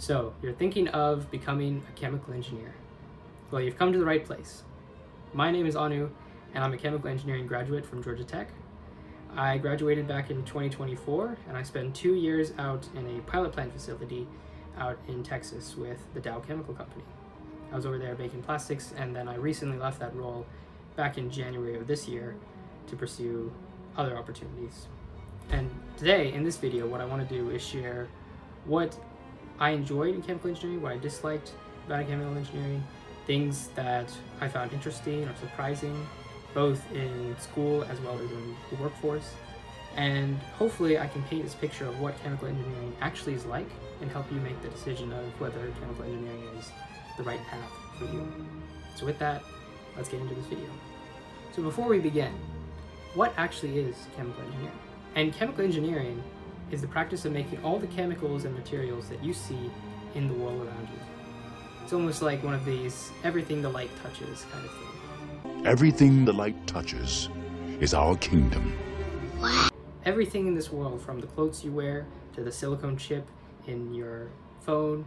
So, you're thinking of becoming a chemical engineer. Well, you've come to the right place. My name is Anu, and I'm a chemical engineering graduate from Georgia Tech. I graduated back in 2024, and I spent 2 years out in a pilot plant facility out in Texas with the Dow Chemical Company. I was over there making plastics, and then I recently left that role back in January of this year to pursue other opportunities. And today, in this video, what I want to do is share what I enjoyed in chemical engineering, what I disliked about chemical engineering, things that I found interesting or surprising, both in school as well as in the workforce. And hopefully I can paint this picture of what chemical engineering actually is like and help you make the decision of whether chemical engineering is the right path for you. So with that, let's get into this video. So before we begin, what actually is chemical engineering? And chemical engineering is the practice of making all the chemicals and materials that you see in the world around you. It's almost like one of these everything the light touches kind of thing. Everything the light touches is our kingdom. Everything in this world, from the clothes you wear, to the silicone chip in your phone,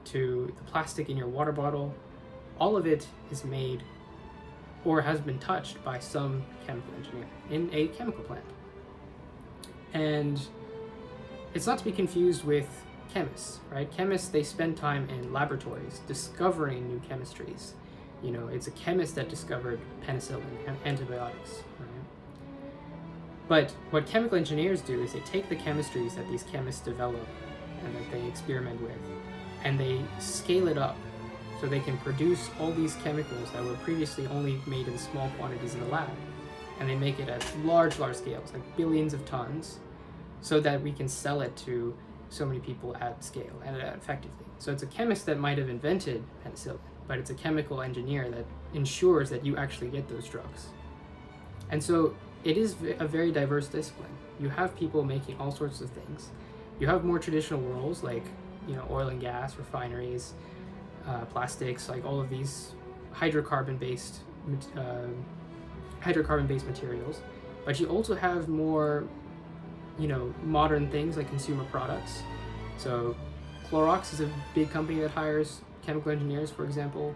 to the plastic in your water bottle, all of it is made or has been touched by some chemical engineer in a chemical plant. And it's not to be confused with chemists, right? Chemists, they spend time in laboratories discovering new chemistries. You know, it's a chemist that discovered penicillin and antibiotics, right? But what chemical engineers do is they take the chemistries that these chemists develop and that they experiment with, and they scale it up so they can produce all these chemicals that were previously only made in small quantities in the lab. And they make it at large scales, like billions of tons, so that we can sell it to so many people at scale and effectively. So it's a chemist that might have invented penicillin, but it's a chemical engineer that ensures that you actually get those drugs. And so it is a very diverse discipline. You have people making all sorts of things. You have more traditional roles like, oil and gas, refineries, plastics, like all of these hydrocarbon-based materials. But you also have more modern things like consumer products. So Clorox is a big company that hires chemical engineers, for example.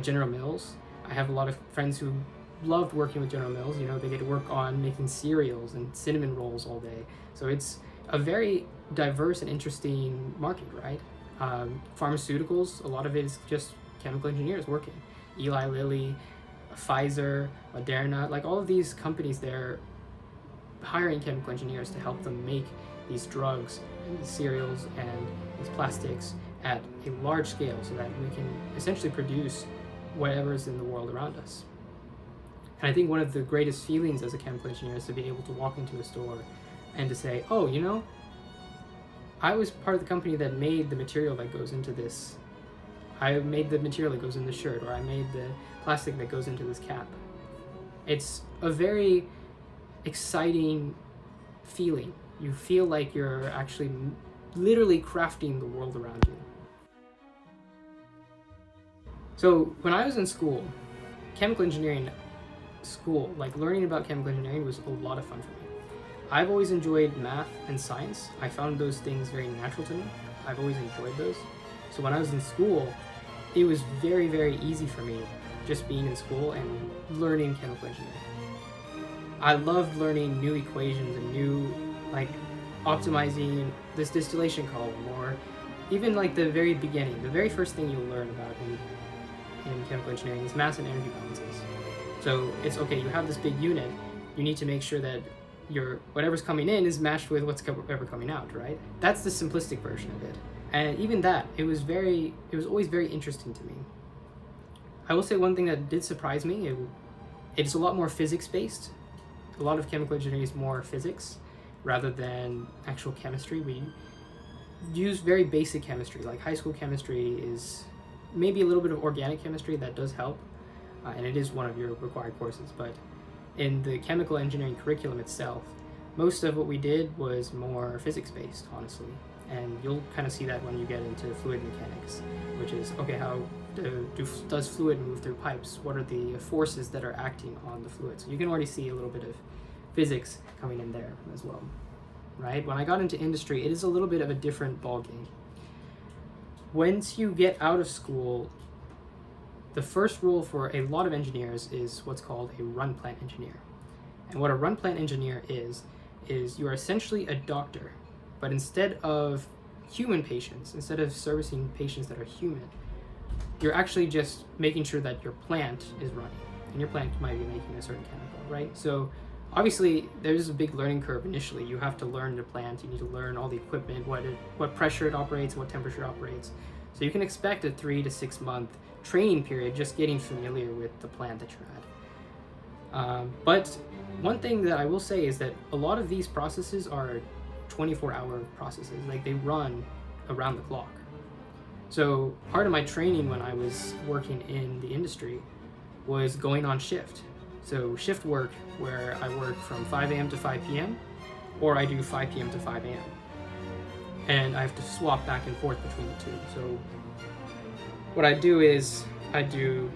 General Mills. I have a lot of friends who loved working with General Mills. They get to work on making cereals and cinnamon rolls all day. So it's a very diverse and interesting market, right? Pharmaceuticals, a lot of it is just chemical engineers working. Eli Lilly, Pfizer, Moderna, like all of these companies, they're hiring chemical engineers to help them make these drugs and these cereals and these plastics at a large scale so that we can essentially produce whatever's in the world around us. And I think one of the greatest feelings as a chemical engineer is to be able to walk into a store and to say, oh, I was part of the company that made the material that goes into this. I made the material that goes in the shirt, or I made the plastic that goes into this cap. It's a very exciting feeling. You feel like you're actually literally crafting the world around you. So when I was in school, chemical engineering school, like learning about chemical engineering was a lot of fun for me. I've always enjoyed math and science. I found those things very natural to me. I've always enjoyed those. So when I was in school, it was very, very easy for me just being in school and learning chemical engineering. I loved learning new equations and new, optimizing this distillation column, or even the very beginning. The very first thing you'll learn about in chemical engineering is mass and energy balances. So it's okay, you have this big unit, you need to make sure that whatever's coming in is matched with what's ever coming out, right? That's the simplistic version of it. And even that, it was always very interesting to me. I will say one thing that did surprise me, it's a lot more physics-based. A lot of chemical engineering is more physics rather than actual chemistry. We use very basic chemistry, like high school chemistry is maybe a little bit of organic chemistry that does help, and it is one of your required courses. But in the chemical engineering curriculum itself, most of what we did was more physics-based, honestly. And you'll kind of see that when you get into fluid mechanics, which is, okay, how does fluid move through pipes? What are the forces that are acting on the fluid? So you can already see a little bit of physics coming in there as well, right? When I got into industry, it is a little bit of a different ballgame. once you get out of school, the first rule for a lot of engineers is what's called a run plant engineer. And what a run plant engineer is you're essentially a doctor, but instead of human patients, instead of servicing patients that are human, you're actually just making sure that your plant is running. And your plant might be making a certain chemical, right? So obviously there's a big learning curve initially. You have to learn the plant, you need to learn all the equipment, what pressure it operates, what temperature it operates. So you can expect a 3 to 6 month training period just getting familiar with the plant that you're at. But one thing that I will say is that a lot of these processes are 24-hour processes. Like, they run around the clock. So part of my training when I was working in the industry was going on shift. So shift work, where I work from 5 a.m. to 5 p.m. or I do 5 p.m. to 5 a.m. And I have to swap back and forth between the two. So what I do is I do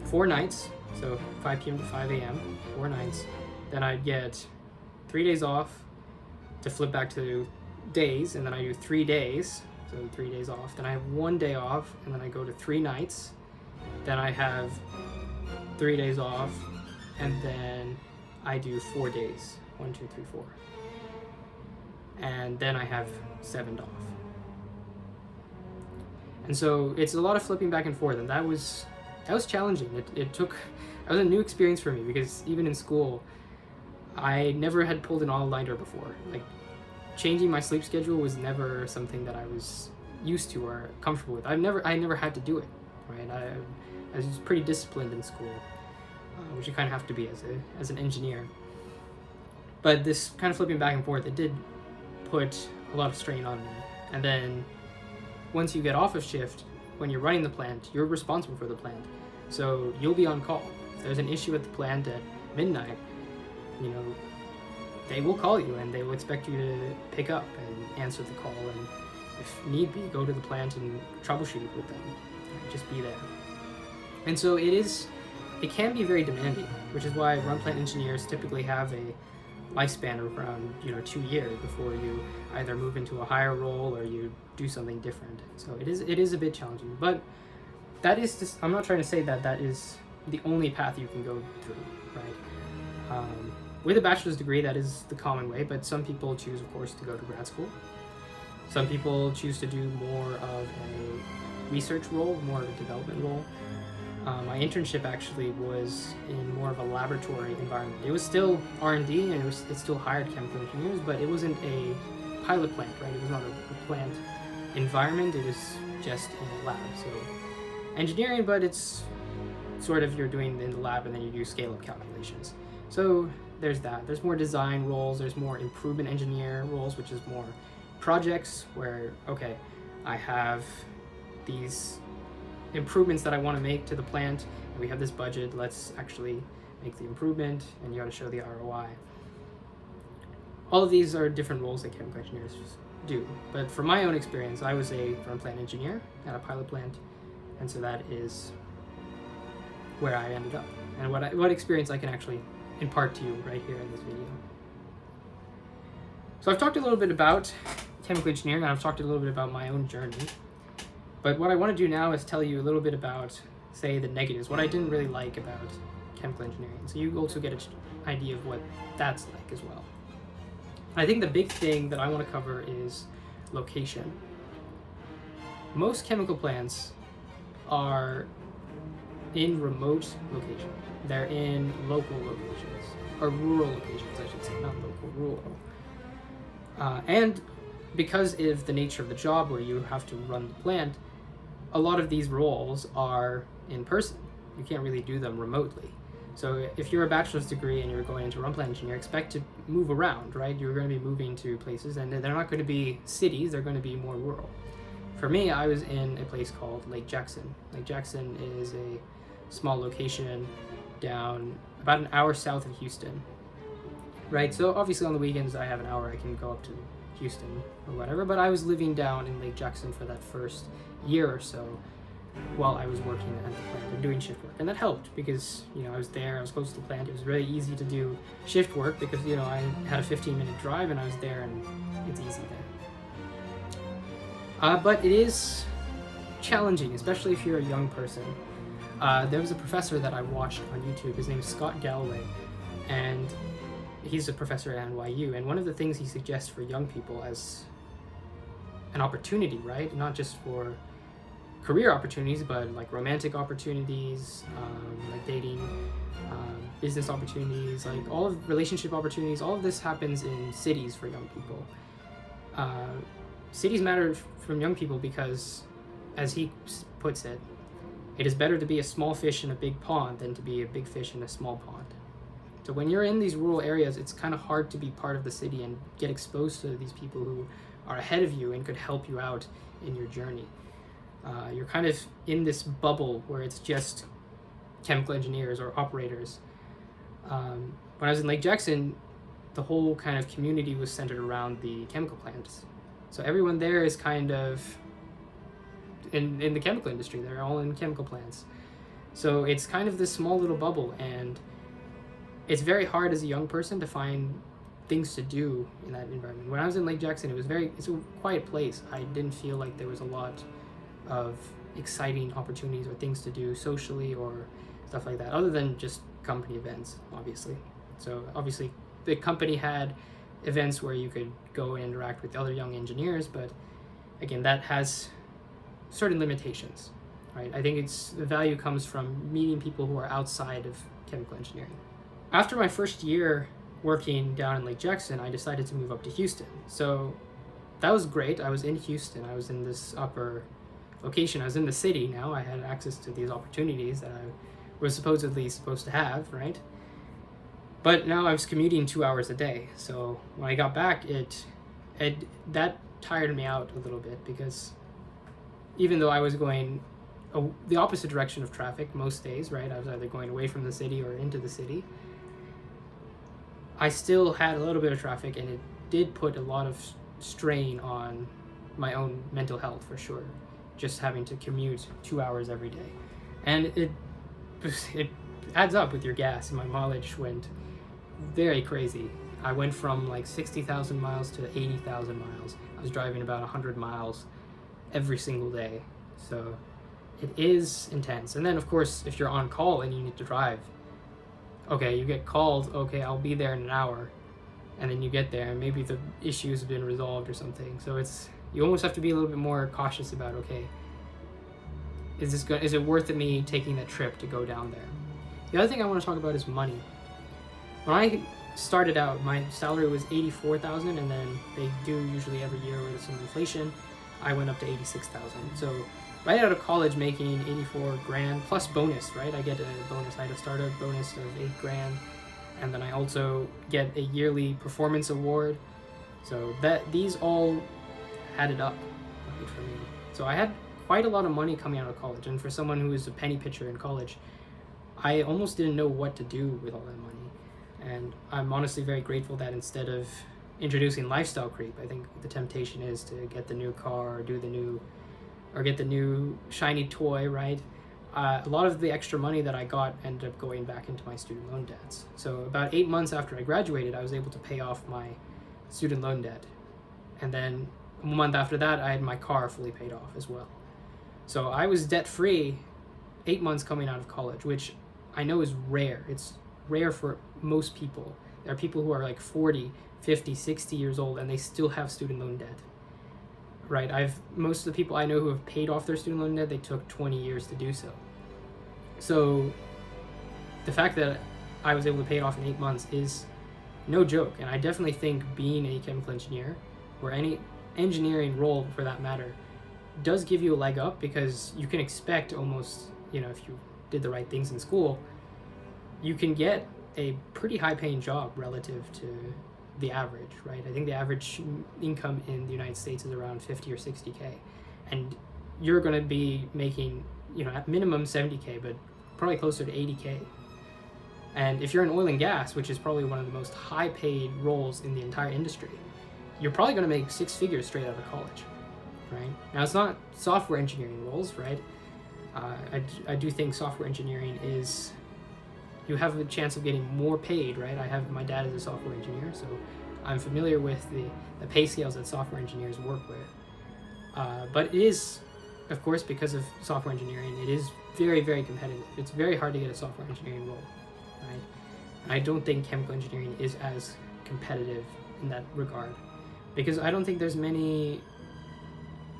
4 nights, so 5 p.m. to 5 a.m., 4 nights. Then I get 3 days off to flip back to days, and then I do 3 days, so 3 days off. Then I have 1 day off, and then I go to 3 nights. Then I have 3 days off, and then I do 4 days, 1, 2, 3, 4. And then I have 7 off. And so it's a lot of flipping back and forth, and that was challenging. That was a new experience for me, because even in school, I never had pulled an all-nighter before. Like, changing my sleep schedule was never something that I was used to or comfortable with. I never had to do it, right? I was pretty disciplined in school, which you kind of have to be as an engineer. But this kind of flipping back and forth, it did put a lot of strain on me. And then once you get off of shift, when you're running the plant, you're responsible for the plant. So you'll be on call. If there's an issue at the plant at midnight, they will call you and they will expect you to pick up and answer the call, and if need be, go to the plant and troubleshoot with them. Just be there. And so it can be very demanding, which is why run plant engineers typically have a lifespan of around 2 years before you either move into a higher role or you do something different. So it is a bit challenging, but that is just, I'm not trying to say that is the only path you can go through, right? With a bachelor's degree, that is the common way, but some people choose, of course, to go to grad school. Some people choose to do more of a research role, more of a development role. My internship actually was in more of a laboratory environment. It was still R&D, and it still hired chemical engineers, but it wasn't a pilot plant, right? It was not a plant environment. It was just in a lab. So engineering, but it's sort of you're doing in the lab and then you do scale-up calculations. So there's that. There's more design roles. There's more improvement engineer roles, which is more projects where, okay, I have these improvements that I want to make to the plant, and we have this budget, let's actually make the improvement, and you got to show the ROI. All of these are different roles that chemical engineers do, but from my own experience, I was a run plant engineer at a pilot plant, and so that is where I ended up, and what experience I can actually impart to you right here in this video. So I've talked a little bit about chemical engineering, and I've talked a little bit about my own journey. But what I want to do now is tell you a little bit about, say, the negatives, what I didn't really like about chemical engineering. So you also get an idea of what that's like as well. I think the big thing that I want to cover is location. Most chemical plants are in remote locations. They're in local locations, or rural locations, I should say, not local, rural. And because of the nature of the job where you have to run the plant, a lot of these roles are in person. You can't really do them remotely. So if you're a bachelor's degree and you're going into run plant engineer, expect to move around, right? You're going to be moving to places, and they're not going to be cities, they're going to be more rural. For me, I was in a place called Lake Jackson. Lake Jackson is a small location down about an hour south of Houston, right? So obviously on the weekends I have an hour I can go up to Houston or whatever, but I was living down in Lake Jackson for that first year or so while I was working at the plant and doing shift work, and that helped because I was there, I was close to the plant. It was really easy to do shift work because I had a 15-minute drive and I was there, and it's easy there. But it is challenging, especially if you're a young person. There was a professor that I watched on YouTube. His name is Scott Galloway, and he's a professor at NYU. And one of the things he suggests for young people as an opportunity, right? Not just for career opportunities, but like romantic opportunities, like dating, business opportunities, like all of relationship opportunities. All of this happens in cities for young people. Cities matter from young people because, as he puts it, it is better to be a small fish in a big pond than to be a big fish in a small pond. So when you're in these rural areas, it's kind of hard to be part of the city and get exposed to these people who are ahead of you and could help you out in your journey. You're kind of in this bubble where it's just chemical engineers or operators. When I was in Lake Jackson, the whole kind of community was centered around the chemical plants. So everyone there is kind of in the chemical industry. They're all in chemical plants. So it's kind of this small little bubble, and it's very hard as a young person to find things to do in that environment. When I was in Lake Jackson, it's a quiet place. I didn't feel like there was a lot of exciting opportunities or things to do socially or stuff like that, other than just company events, obviously. So obviously the company had events where you could go and interact with other young engineers, but again, that has certain limitations, right? I think the value comes from meeting people who are outside of chemical engineering. After my first year working down in Lake Jackson, I decided to move up to Houston. So that was great. I was in Houston. I was in this upper location. I was in the city now. I had access to these opportunities that I was supposedly supposed to have, right? But now I was commuting 2 hours a day. So when I got back, that tired me out a little bit, because even though I was going the opposite direction of traffic most days, right? I was either going away from the city or into the city. I still had a little bit of traffic, and it did put a lot of strain on my own mental health for sure, just having to commute 2 hours every day. And it adds up with your gas, and my mileage went very crazy. I went from like 60,000 miles to 80,000 miles. I was driving about 100 miles every single day. So it is intense. And then of course, if you're on call and you need to drive, okay, you get called, okay, I'll be there in an hour. And then you get there and maybe the issue's been resolved or something. So you almost have to be a little bit more cautious about, okay, is it worth it me taking that trip to go down there? The other thing I want to talk about is money. When I started out, my salary was $84,000, and then they do usually every year with some inflation, I went up to $86,000. So right out of college, making 84 grand plus bonus, right? I get a bonus. I had a startup bonus of $8,000, and then I also get a yearly performance award. So these all added up, right, for me. So I had quite a lot of money coming out of college, and for someone who was a penny pitcher in college, I almost didn't know what to do with all that money. And I'm honestly very grateful that instead of introducing lifestyle creep, I think the temptation is to get the new car or get the new shiny toy, right? A lot of the extra money that I got ended up going back into my student loan debts. So about 8 months after I graduated, I was able to pay off my student loan debt. And then a month after that, I had my car fully paid off as well. So I was debt-free 8 months coming out of college, which I know is rare. It's rare for most people. There are people who are like 40, 50, 60 years old and they still have student loan debt, right? Most of the people I know who have paid off their student loan debt, they took 20 years to do so. So the fact that I was able to pay it off in 8 months is no joke. And I definitely think being a chemical engineer, or any engineering role for that matter, does give you a leg up, because you can expect almost, if you did the right things in school, you can get a pretty high paying job relative to the average, right? I think the average income in the United States is around 50 or 60K. And you're going to be making, at minimum 70K, but probably closer to 80K. And if you're in oil and gas, which is probably one of the most high paid roles in the entire industry, you're probably going to make 6 figures straight out of college, right? Now, it's not software engineering roles, right? I do think software engineering you have a chance of getting more paid, right? My dad is a software engineer, so I'm familiar with the pay scales that software engineers work with. But it is of course, because of software engineering, it is very, very competitive. It's very hard to get a software engineering role, right? And I don't think chemical engineering is as competitive in that regard, because I don't think there's many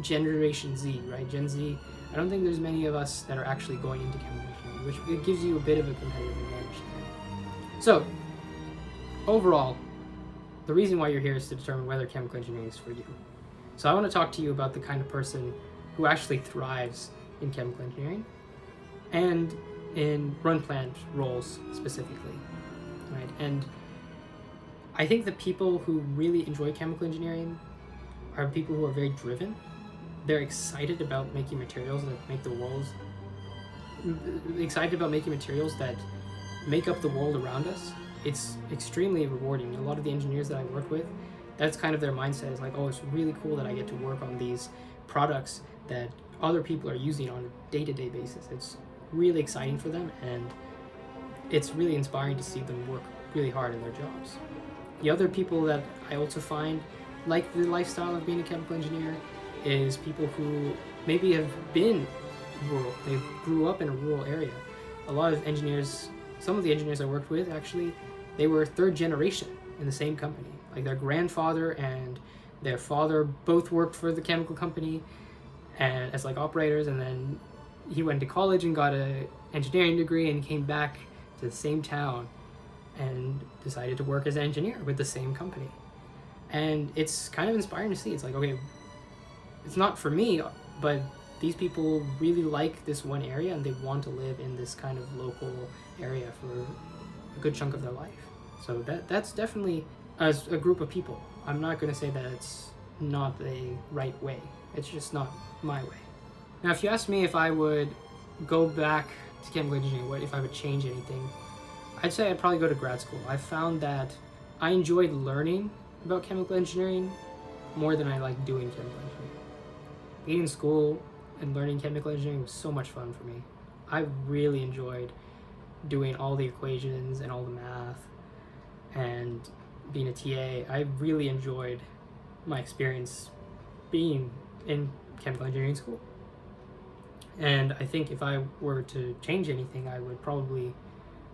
Generation Z, right? Gen Z. I don't think there's many of us that are actually going into chemical engineering, which it gives you a bit of a competitive advantage there. So, overall, the reason why you're here is to determine whether chemical engineering is for you. So I want to talk to you about the kind of person who actually thrives in chemical engineering and in run plant roles specifically, right? And I think the people who really enjoy chemical engineering are people who are very driven. They're excited about making materials that make the world, excited about making materials that make up the world around us. It's extremely rewarding. A lot of the engineers that I work with, that's kind of their mindset, is like, oh, it's really cool that I get to work on these products that other people are using on a day-to-day basis. It's really exciting for them, and it's really inspiring to see them work really hard in their jobs. The other people that I also find like the lifestyle of being a chemical engineer is people who maybe have been rural. They grew up in a rural area. A lot of engineers, some of the engineers I worked with, actually, they were third generation in the same company. Like their grandfather and their father both worked for the chemical company and as like operators, and then he went to college and got a engineering degree and came back to the same town and decided to work as an engineer with the same company. And it's kind of inspiring to see. It's like, okay, it's not for me, but these people really like this one area and they want to live in this kind of local area for a good chunk of their life. So that's definitely, as a group of people, I'm not going to say that it's not the right way. It's just not my way. Now, if you ask me if I would go back to chemical engineering, what if I would change anything, I'd say I'd probably go to grad school. I found that I enjoyed learning about chemical engineering more than I like doing chemical engineering. Being in school and learning chemical engineering was so much fun for me. I really enjoyed doing all the equations and all the math and being a TA. I really enjoyed my experience being in chemical engineering school. And I think if I were to change anything, I would probably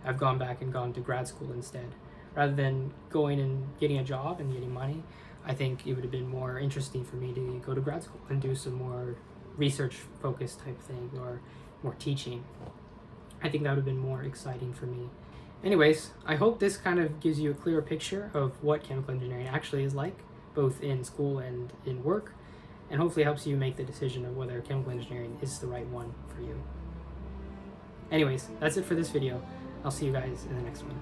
have gone back and gone to grad school instead. Rather than going and getting a job and getting money, I think it would have been more interesting for me to go to grad school and do some more research-focused type thing or more teaching. I think that would have been more exciting for me. Anyways, I hope this kind of gives you a clearer picture of what chemical engineering actually is like, both in school and in work, and hopefully helps you make the decision of whether chemical engineering is the right one for you. Anyways, that's it for this video. I'll see you guys in the next one.